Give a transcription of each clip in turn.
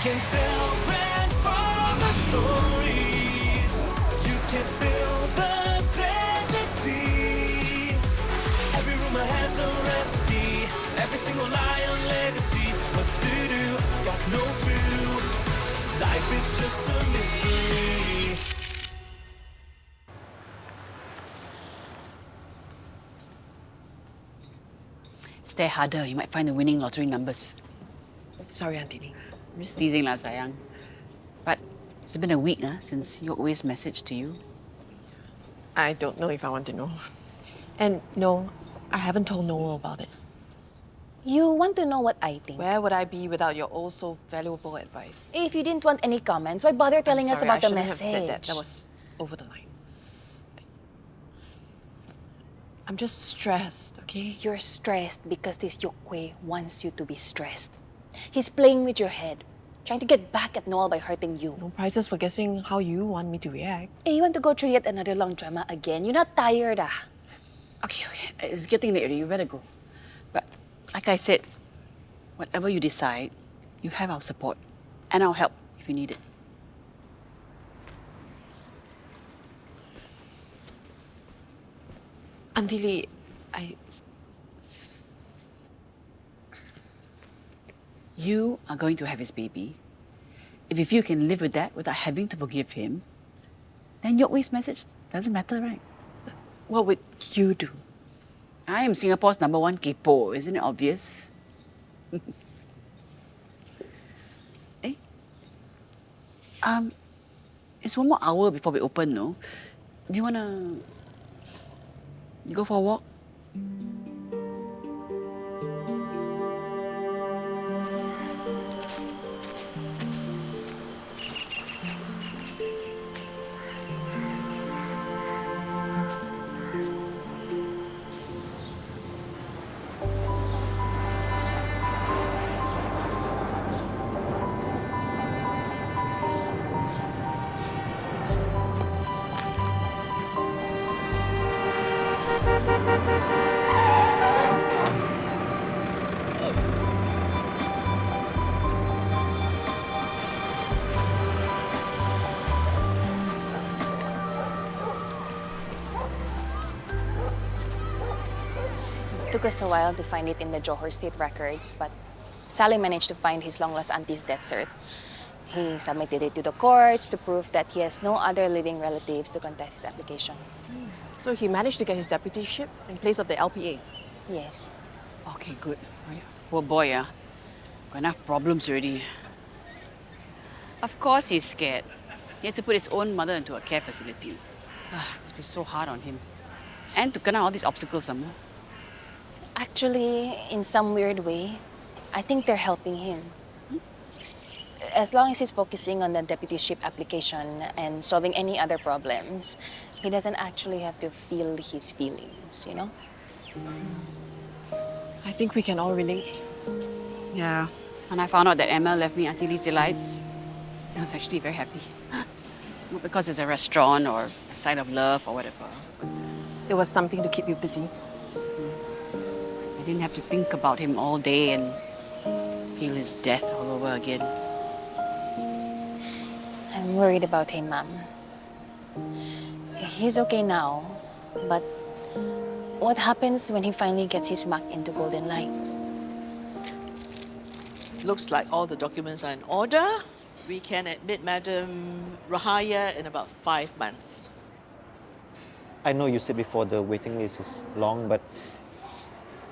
Can tell grandfather stories. You can spill the deadly tea. Every rumor has a recipe. Every single lie a legacy. What to do? Got no clue. Life is just a mystery. Stare harder, you might find the winning lottery numbers. Sorry, Aunty Lee. I'm just teasing lah, sayang. But it's been a week since you always messaged to you. I don't know if I want to know. And no, I haven't told Noel about it. You want to know what I think? Where would I be without your also valuable advice? If you didn't want any comments, why bother telling us about the I message? shouldn't have said that. That was over the line. I'm just stressed, okay? You're stressed because this Yokwe wants you to be stressed. He's playing with your head, trying to get back at Noel by hurting you. No prizes for guessing how you want me to react. Hey, you want to go through yet another long drama again? You're not tired, Okay. It's getting late already, you better go. But like I said, whatever you decide, you have our support. And our help if you need it. Aunty Lee, You are going to have his baby. If you can live with that without having to forgive him, then Yokwe's message doesn't matter, right? what would you do? I am Singapore's #1 kepo, isn't it obvious? Eh? It's 1 more hour before we open, no? Do you wanna go for a walk? Took us a while to find it in the Johor State records, but Sally managed to find his long-lost auntie's death cert. He submitted it to the courts to prove that he has no other living relatives to contest his application. So he managed to get his deputyship in place of the LPA. Yes. Okay, good. Poor boy, got enough problems already. Of course he's scared. He has to put his own mother into a care facility. It's been so hard on him. And to kena all these obstacles some more. Actually, in some weird way, I think they're helping him. As long as he's focusing on the deputyship application and solving any other problems, he doesn't actually have to feel his feelings, you know? I think we can all relate. Yeah. When I found out that Emma left me Aunty Lee's Delights, I was actually very happy. Not because it's a restaurant or a sign of love or whatever. It was something to keep you busy. I didn't have to think about him all day and feel his death all over again. I'm worried about him, Mom. He's okay now, but what happens when he finally gets his mark into Golden Light? Looks like all the documents are in order. We can admit Madam Rahaya in about 5 months. I know you said before the waiting list is long, but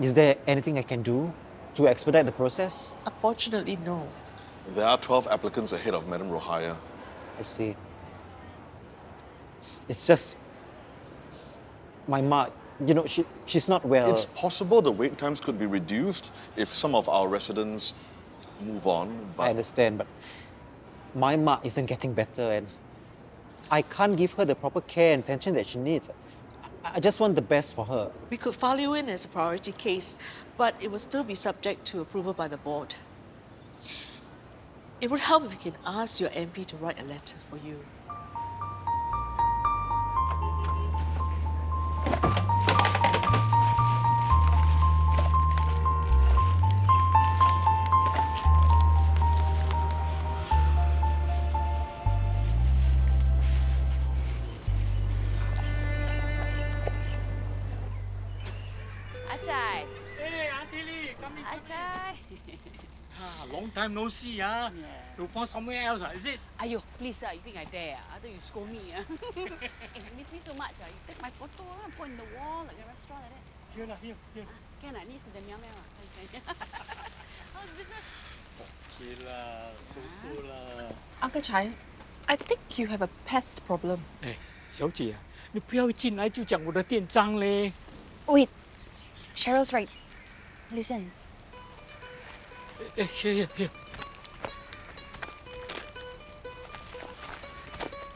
is there anything I can do to expedite the process? Unfortunately, no. There are 12 applicants ahead of Madam Rohaya. I see. It's just my ma, she's not well. It's possible the wait times could be reduced if some of our residents move on, but I understand, but my ma isn't getting better and I can't give her the proper care and attention that she needs. I just want the best for her. we could file you in as a priority case, but it will still be subject to approval by the board. It would help if you can ask your MP to write a letter for you. Ajay. Long time no see, ah. You found somewhere else, is it? Ayo, please, you think I dare? I thought you scold me. Hey, you miss me so much. You take my photo, put in the wall like a restaurant like that. Here lah, here. Can I need to the meow meow? How's business? Okay lah, so lah. Uncle Chai, I think you have a pest problem. 哎，小姐啊，你不要一进来就讲我的店脏嘞。 Wait, Cheryl's right. Listen. 哎，here。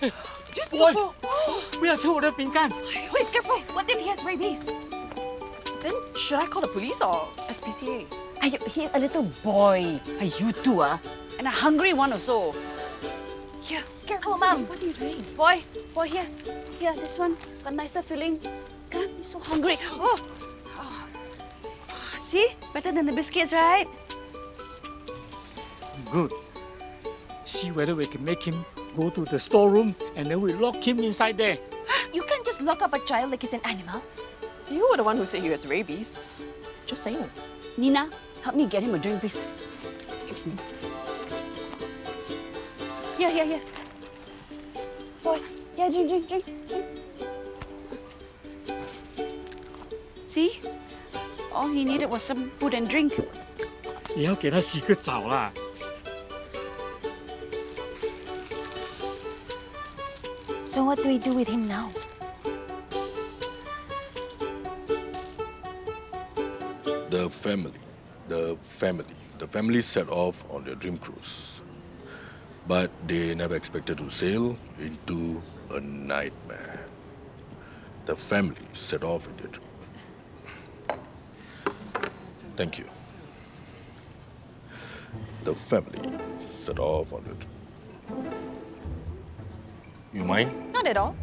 哎，boy，不要吃我的饼干。 Wait, careful. What if he has rabies? Then should I call the police or SPCA? Ayo, he's a little boy. You too, and a hungry one also. Yeah. Careful, Mom. What are you doing? Boy, here, this one got nicer feeling. Come, he's so hungry. Oh. See, better than the biscuits, right? Good. See whether we can make him go to the storeroom and then we lock him inside there. You can't just lock up a child like he's an animal. You were the one who said he has rabies. Just saying. Nina, help me get him a drink, please. Excuse me. Here. Boy, yeah, drink. See? All he needed was some food and drink. 也要给他洗个澡啦。 So what do we do with him now? The family set off on their dream cruise. But they never expected to sail into a nightmare. The family set off in their dream. Thank you. The family set off on their dream. You mind? Not at all.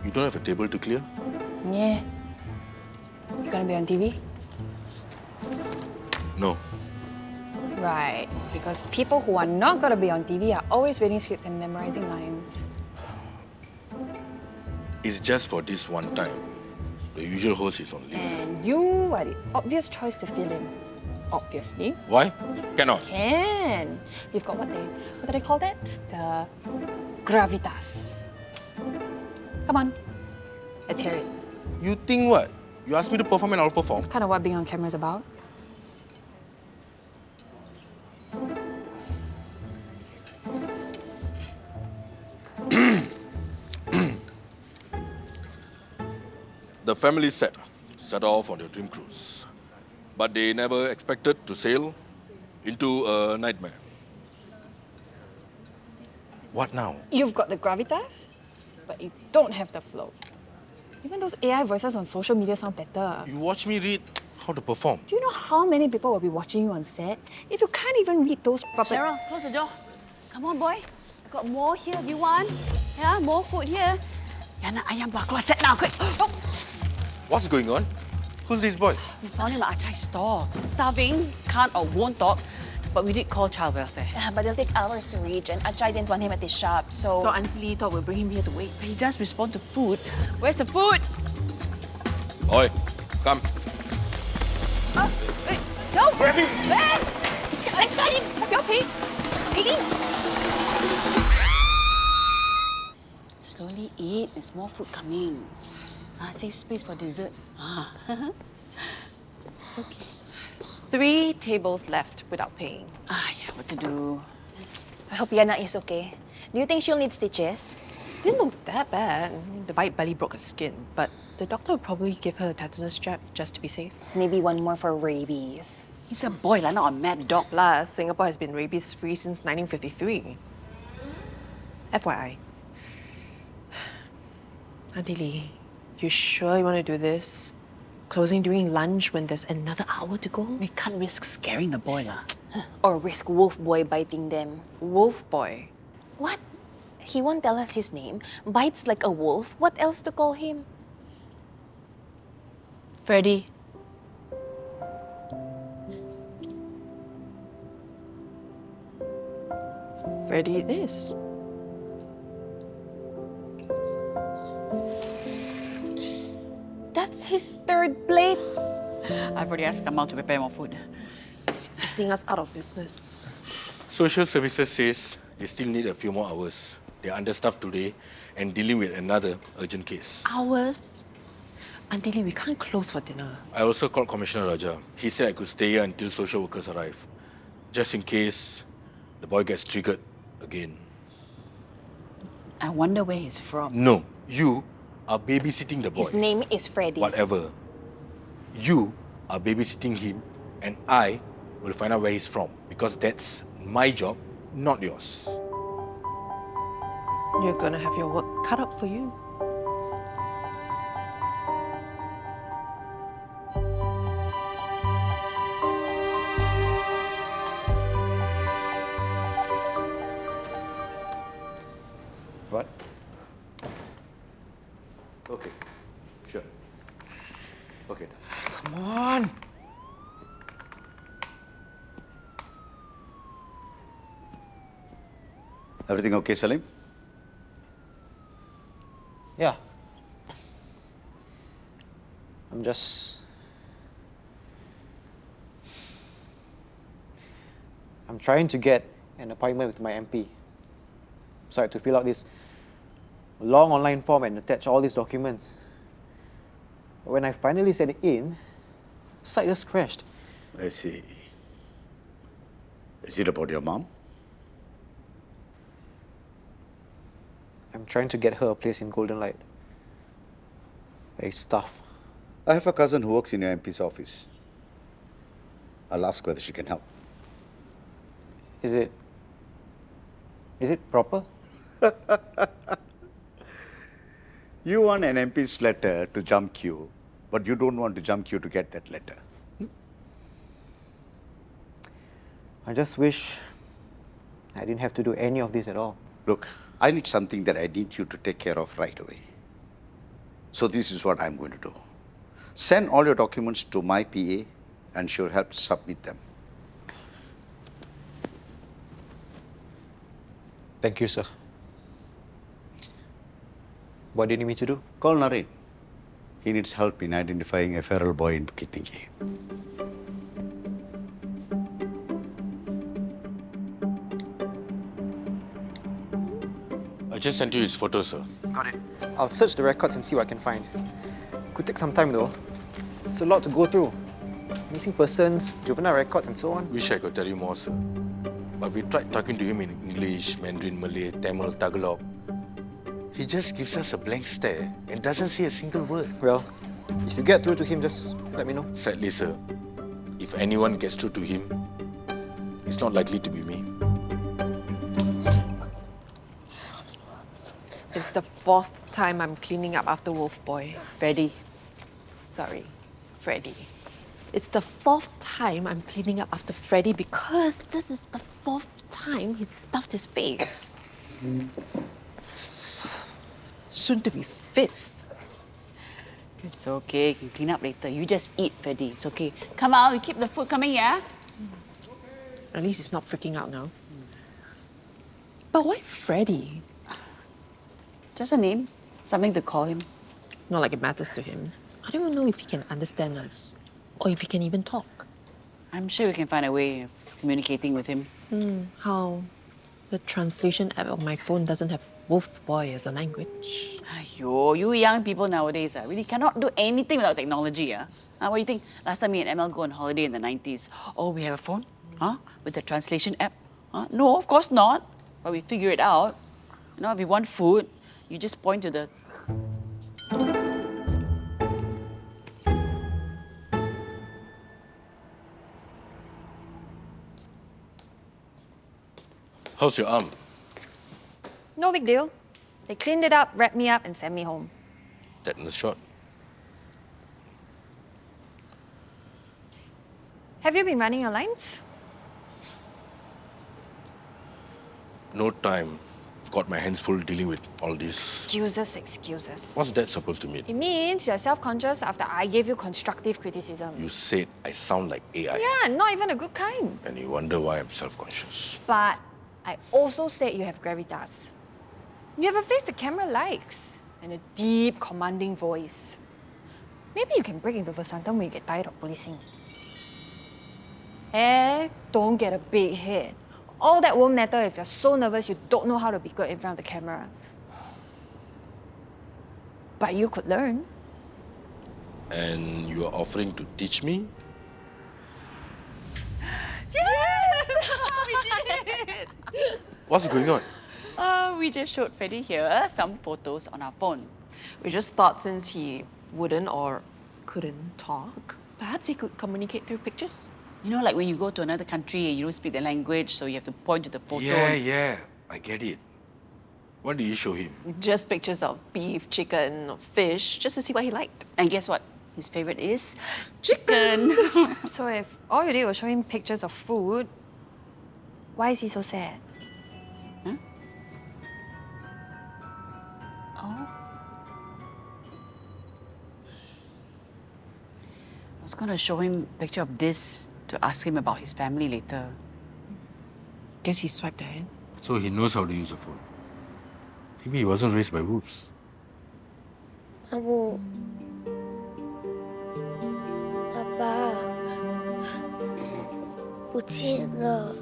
You don't have a table to clear? Yeah. You gonna be on TV? No. Right. Because people who are not gonna be on TV are always reading scripts and memorizing lines. It's just for this one time. The usual host is on leave. And you are the obvious choice to fill in. Obviously. Why? Cannot. Can. You've got what do they call that? The gravitas. Come on. Let's hear it. You think what? You ask me to perform and I'll perform. That's kind of what being on camera is about. The family set off on their dream cruise. But they never expected to sail into a nightmare. What now? You've got the gravitas, but you don't have the flow. Even those AI voices on social media sound better. You watch me read how to perform. Do you know how many people will be watching you on set if you can't even read those proper... Cheryl, close the door. Come on, boy. I got more here if you want. Yeah, more food here. Yana ayam bakla set now, quick. Oh. What's going on? Who's this boy? We found him at Achai's store. Starving, can't or won't talk. But we did call child welfare. But it'll take hours to reach, and Achai didn't want him at his shop, so... So Aunty Lee thought we'll bring him here to wait. He does respond to food. Where's the food? Oi, come. Wait, No! Grab him! I got him! Have you all paid? Slowly eat. There's more food coming. Save space for dessert. It's okay. 3 tables left without paying. Yeah, what to do? I hope Yana is okay. Do you think she'll need stitches? Didn't look that bad. The bite barely broke her skin, but the doctor would probably give her a tetanus jab just to be safe. Maybe one more for rabies. He's a boy, not a mad dog. Plus, Singapore has been rabies-free since 1953. FYI. Aunty Lee, you sure you want to do this? Closing during lunch when there's another hour to go? We can't risk scaring the boy, lah. Or risk Wolf Boy biting them. Wolf boy. What? He won't tell us his name. Bites like a wolf. What else to call him? Freddie. Freddie it is. That's his third plate. I've already asked Kamal to prepare more food. It's getting us out of business. Social services says they still need a few more hours. They're understaffed today and dealing with another urgent case. Hours? Aunty Lee, we can't close for dinner. I also called Commissioner Raja. He said I could stay here until social workers arrive, just in case the boy gets triggered again. I wonder where he's from. No, you are babysitting the boy. His name is Freddy. Whatever. You are babysitting him, and I will find out where he's from, because that's my job, not yours. You're gonna have your work cut out for you. What? Okay, sure. Okay. Come on! Everything okay, Salim? Yeah. I'm trying to get an appointment with my MP. So I had to fill out this long online form and attach all these documents. But when I finally sent it in, the site just crashed. I see. Is it about your mom? I'm trying to get her a place in Golden Light. But it's tough. I have a cousin who works in your MP's office. I'll ask whether she can help. Is it proper? You want an MP's letter to jump queue, but you don't want to jump queue to get that letter. I just wish I didn't have to do any of this at all. Look, I need something that I need you to take care of right away. So this is what I'm going to do. Send all your documents to my PA and she'll help submit them. Thank you, sir. What do you need me to do? Call Naren. He needs help in identifying a feral boy in Bukit Tinggi. I just sent you his photo, sir. Got it. I'll search the records and see what I can find. Could take some time though. It's a lot to go through. Missing persons, juvenile records and so on. Wish I could tell you more, sir. But we tried talking to him in English, Mandarin, Malay, Tamil, Tagalog. He just gives us a blank stare and doesn't say a single word. Well, if you get through to him, just let me know. Sadly, sir, if anyone gets through to him, it's not likely to be me. It's the fourth time I'm cleaning up after Wolf Boy. Freddy. Sorry, Freddy. It's the fourth time I'm cleaning up after Freddy because this is the fourth time he stuffed his face. Soon to be fifth. It's okay, you can clean up later. You just eat, Freddy. It's okay. Come out, you keep the food coming, yeah? At least he's not freaking out now. But why Freddy? Just a name. Something to call him. Not like it matters to him. I don't even know if he can understand us or if he can even talk. I'm sure we can find a way of communicating with him. How the translation app on my phone doesn't have Wolf Boy as a language. Aiyo, you young people nowadays really cannot do anything without technology. What do you think? Last time me and ML go on holiday in the 90s. Oh, we have a phone? With the translation app? No, of course not. But we figure it out. You know, if you want food, you just point to the... How's your arm? No big deal. They cleaned it up, wrapped me up, and sent me home. Tetanus shot. Have you been running your lines? No time. I've got my hands full dealing with all this. Excuses. What's that supposed to mean? It means you're self-conscious after I gave you constructive criticism. You said I sound like AI. Yeah, not even a good kind. And you wonder why I'm self-conscious. But I also said you have gravitas. You have a face the camera likes and a deep, commanding voice. Maybe you can break into Vasantham when you get tired of policing. Don't get a big head. All that won't matter if you're so nervous you don't know how to be good in front of the camera. But you could learn. And you are offering to teach me? Yes! We did! What's going on? We just showed Freddie here some photos on our phone. We just thought since he wouldn't or couldn't talk, perhaps he could communicate through pictures. You know, like when you go to another country and you don't speak the language, so you have to point to the photo. Yeah, I get it. What did you show him? Just pictures of beef, chicken, or fish, just to see what he liked. And guess what? His favorite is chicken. So if all you did was show him pictures of food, why is he so sad? Huh? Oh. I was going to show him a picture of this to ask him about his family later. Guess he swiped ahead. So he knows how to use a phone. Maybe he wasn't raised by wolves. Abu. Papa. 不见了。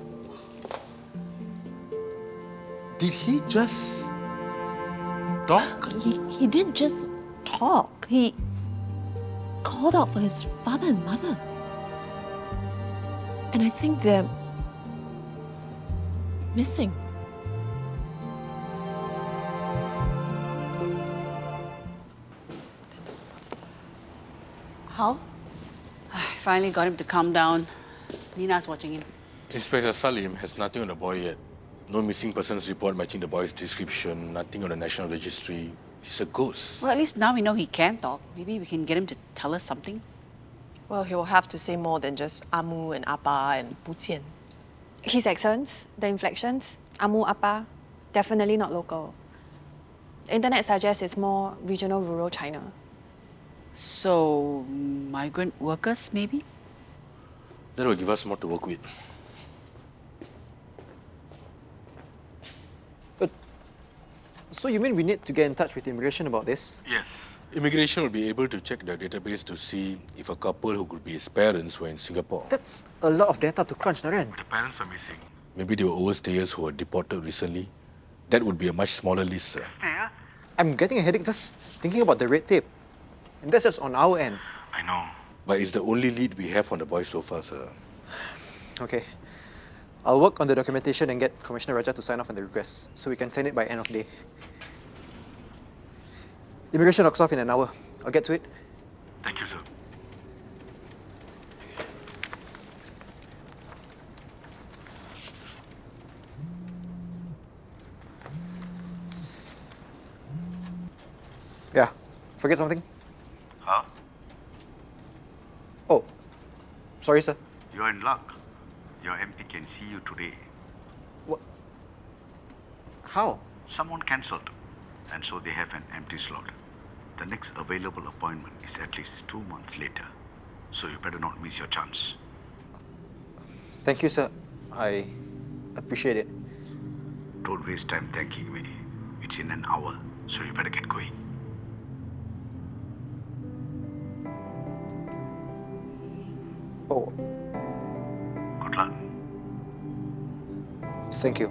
Did he just talk? He didn't just talk. He called out for his father and mother. And I think they're missing. How? I finally got him to calm down. Nina's watching him. Inspector Salim has nothing on the boy yet. No missing persons report matching the boy's description, nothing on the national registry. He's a ghost. Well, at least now we know he can talk. Maybe we can get him to tell us something. Well, he will have to say more than just Amu and Appa and Butian. His accents, the inflections, Amu Appa, definitely not local. The internet suggests it's more regional, rural China. So, migrant workers, maybe? That will give us more to work with. So you mean we need to get in touch with immigration about this? Yes. Immigration will be able to check the database to see if a couple who could be his parents were in Singapore. That's a lot of data to crunch, Naren. The parents are missing. Maybe they were overstayers who were deported recently. That would be a much smaller list, sir. I'm getting a headache just thinking about the red tape. And that's just on our end. I know. But it's the only lead we have on the boy so far, sir. Okay. I'll work on the documentation and get Commissioner Raja to sign off on the request so we can send it by end of day. Immigration knocks off in an hour. I'll get to it. Thank you, sir. Yeah. Forget something? Huh? Oh. Sorry, sir. You're in luck. Your MP can see you today. What? How? Someone cancelled, and so they have an empty slot. The next available appointment is at least 2 months later, so you better not miss your chance. Thank you, sir. I appreciate it. Don't waste time thanking me. It's in an hour, so you better get going. Oh, Good luck. thank you.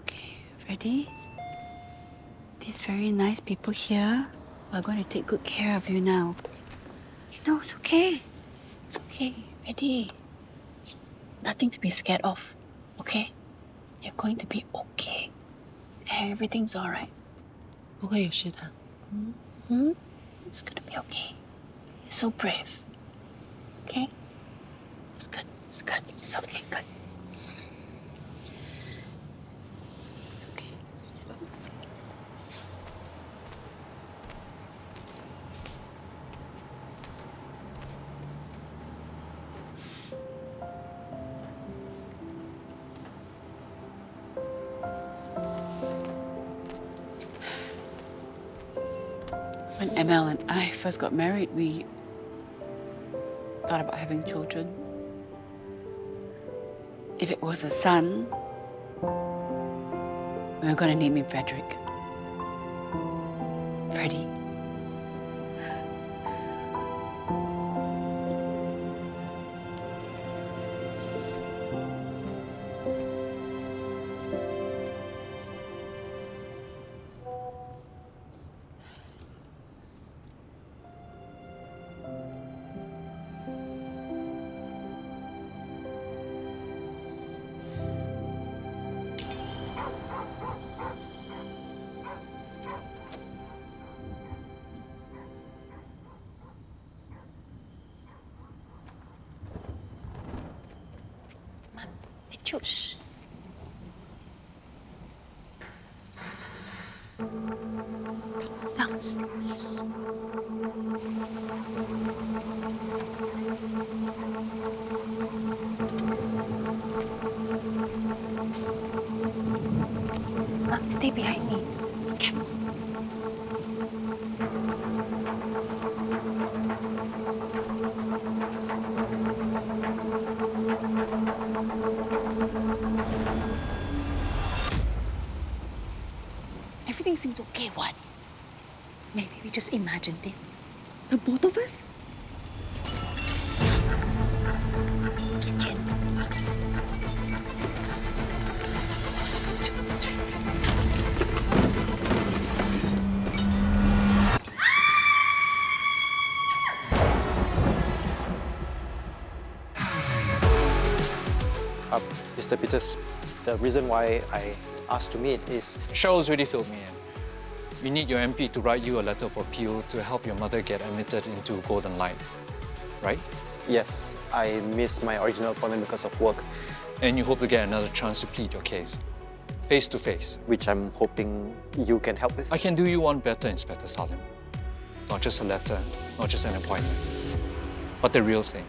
Okay, ready? These very nice people here are going to take good care of you now. No, it's okay. It's okay. Ready? Nothing to be scared of. Okay? You're going to be okay. Everything's all right. 不会有事的。 It's gonna be okay. You're so brave. Okay? It's good. It's good. It's okay. Good. It's okay. It's okay. When ML and I first got married, we thought about having children. If it was a son, We're gonna name him Frederick. Freddie. Did you? Shh. Downstairs. Stay behind me. Be careful. Everything seems okay, what? Maybe we just imagined it. The both of us? Kitchen. Mr. Peters, the reason why I asked to meet is Cheryl's already filled me in. We need your MP to write you a letter of appeal to help your mother get admitted into Golden Light, right? yes, I missed my original appointment because of work, And you hope to get another chance to plead your case, face to face. which I'm hoping you can help with. I can do you one better, Inspector Salim. Not just a letter, not just an appointment, but the real thing.